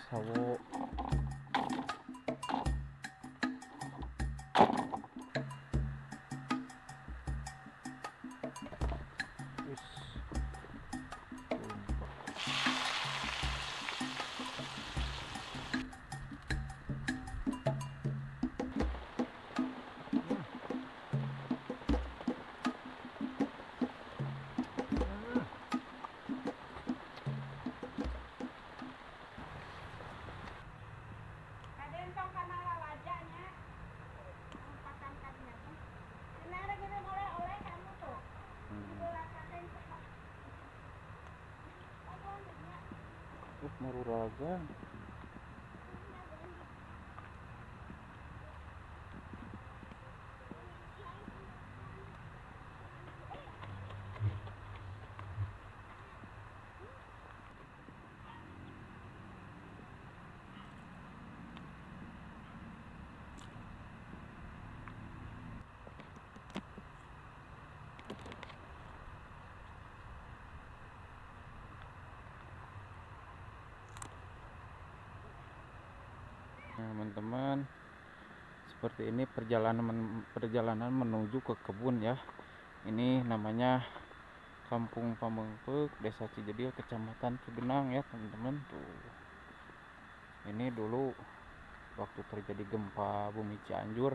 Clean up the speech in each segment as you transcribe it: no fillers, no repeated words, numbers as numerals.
sawo. Wis. Maruragan. Teman-teman, seperti ini perjalanan menuju ke kebun ya. Ini namanya Kampung Pamengpeuk, Desa Cijedil, Kecamatan Cugenang ya teman-teman. Tuh, ini dulu waktu terjadi gempa bumi Cianjur,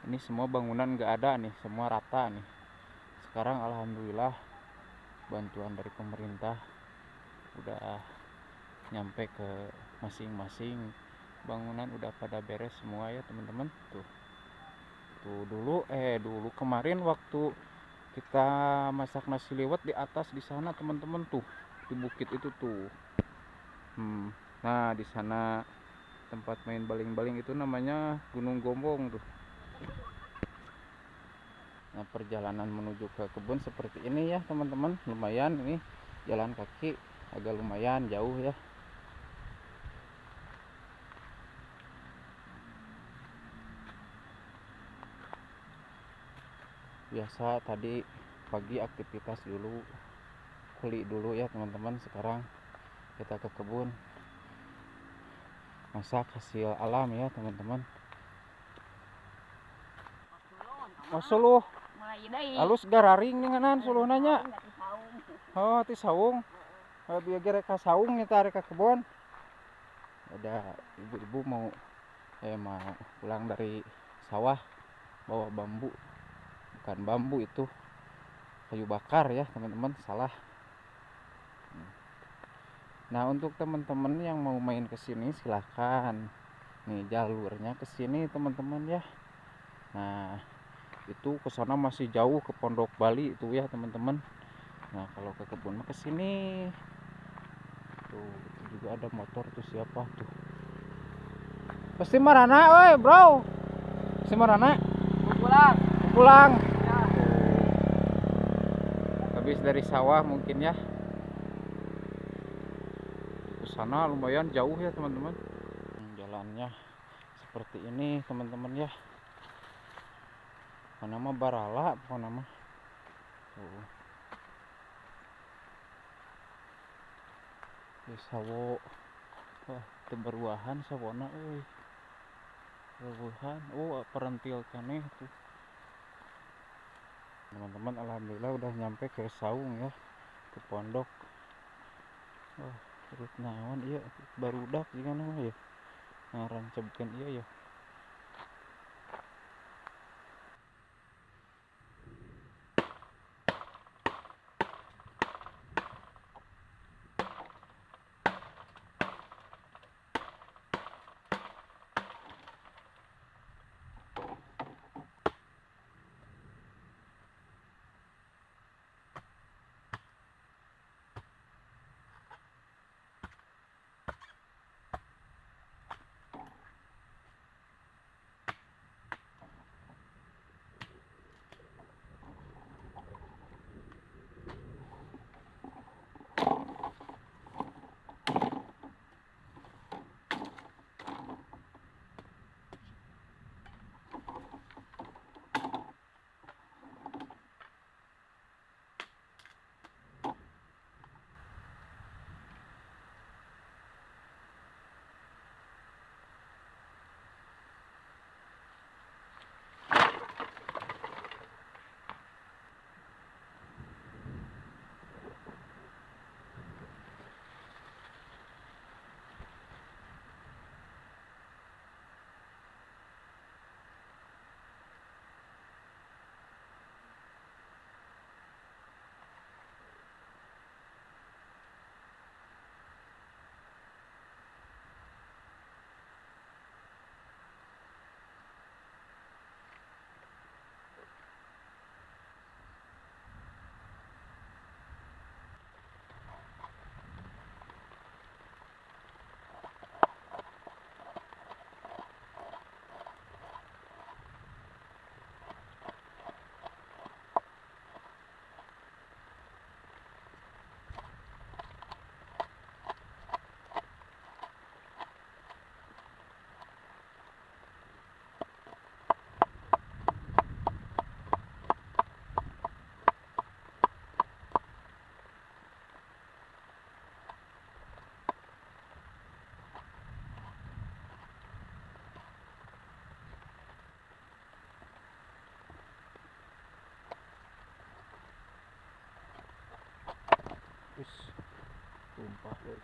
ini semua bangunan nggak ada nih, semua rata nih. Sekarang alhamdulillah bantuan dari pemerintah udah nyampe ke masing-masing, bangunan udah pada beres semua ya teman-teman. Tuh dulu kemarin waktu kita masak nasi liwet di atas di sana teman-teman, tuh di bukit itu tuh. Nah di sana tempat main baling-baling itu namanya Gunung Gombong tuh. Nah perjalanan menuju ke kebun seperti ini ya teman-teman, lumayan ini jalan kaki agak lumayan jauh ya. Biasa tadi pagi aktivitas dulu, kuli dulu ya teman-teman. Sekarang kita ke kebun masak hasil alam ya teman-teman. Masuluh halus gararing ninganan suluh nanya. Oh ti saung. Biar gerek ka saung nya tarik ke kebun. Ada ibu-ibu mau pulang dari sawah bawa bambu. Bukan bambu, itu kayu bakar ya teman-teman, salah. Nah untuk teman-teman yang mau main ke sini silahkan. Nih jalurnya ke sini teman-teman ya. Nah itu ke sana masih jauh, ke Pondok Bali itu ya teman-teman. Nah kalau ke kebun ke sini tuh, itu juga ada motor tuh, siapa tuh? Pasti marana, oi bro. Si marana pulang ya. Habis dari sawah mungkin ya. Ke sana lumayan jauh ya teman-teman. Jalannya seperti ini teman-teman ya. Apa nama Barala, apa nama? Tuh. Ya sawo. Wah, teberwahan sawona euy. Berwahan. Oh, perentil keneh tuh. Teman-teman alhamdulillah udah nyampe ke saung ya. Ke pondok. Wah, terus naon ieu barudak juga nama ya. Ngarancebkeun ieu ya. Wis tumpah loh.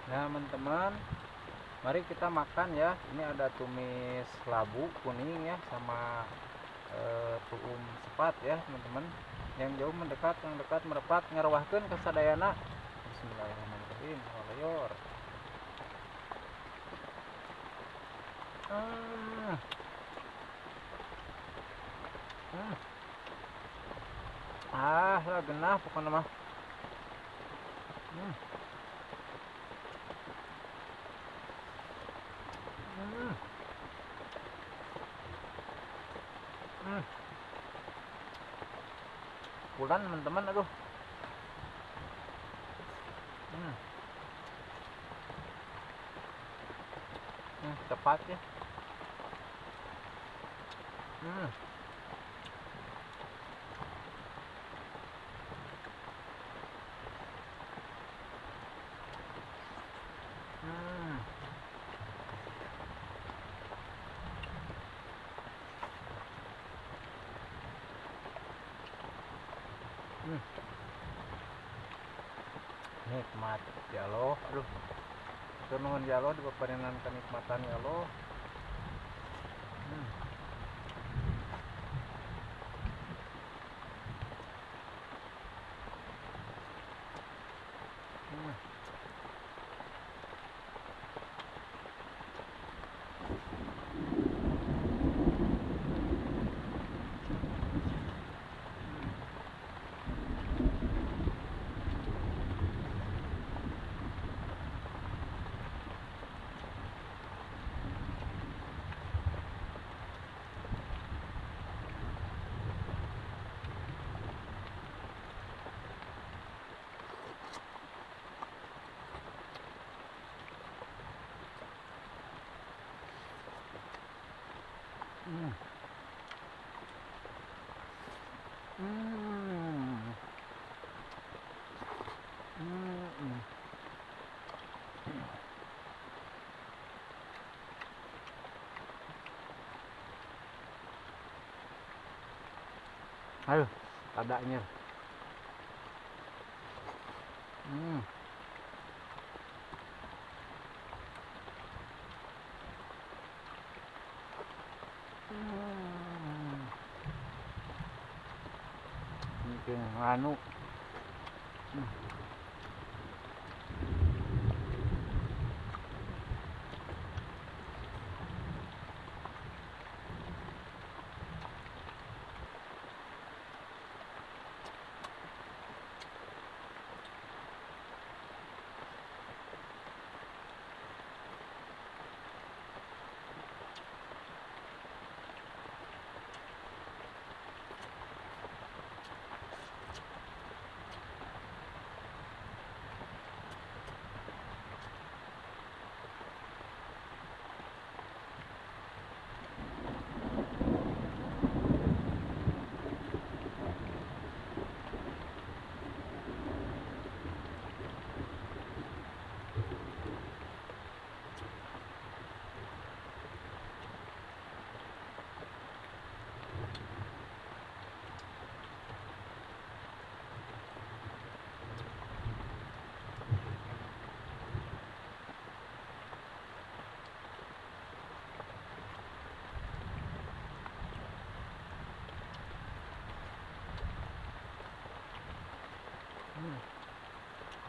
Nah teman-teman, mari kita makan ya. Ini ada tumis labu kuning ya, sama tuum sepat ya teman-teman. Yang jauh mendekat, yang dekat merepat, ngarwahkeun ka sadayana. Bismillahirrahmanirrahim. Walayor. Hmm. Hmm. Lah genah pokoknya mah. Hmm. Hmm. Hmm. Pulan teman-teman, aduh. Hmm. Tepat ya. Hmm. Hmm. Hmm. Nikmat ya Allah, aduh. Hatur nuhun ya Allah, dipaparingan kenikmatan ya Allah. Hmm. Hmm. Hmm. Hmm. Hmm. Aduh, adanya. Hmm. Hmm. Mungkin anu. Hmm.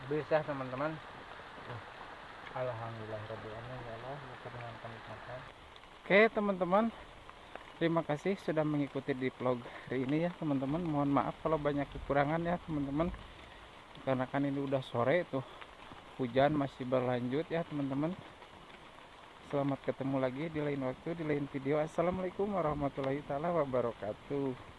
Bisa teman-teman. Alhamdulillahirobbilalamin ya Allah, dengan kenikmatan. Oke teman-teman, terima kasih sudah mengikuti di vlog hari ini ya teman-teman. Mohon maaf kalau banyak kekurangan ya teman-teman, karena kan ini udah sore tuh, hujan masih berlanjut ya teman-teman. Selamat ketemu lagi di lain waktu, di lain video. Assalamualaikum warahmatullahi taala wabarakatuh.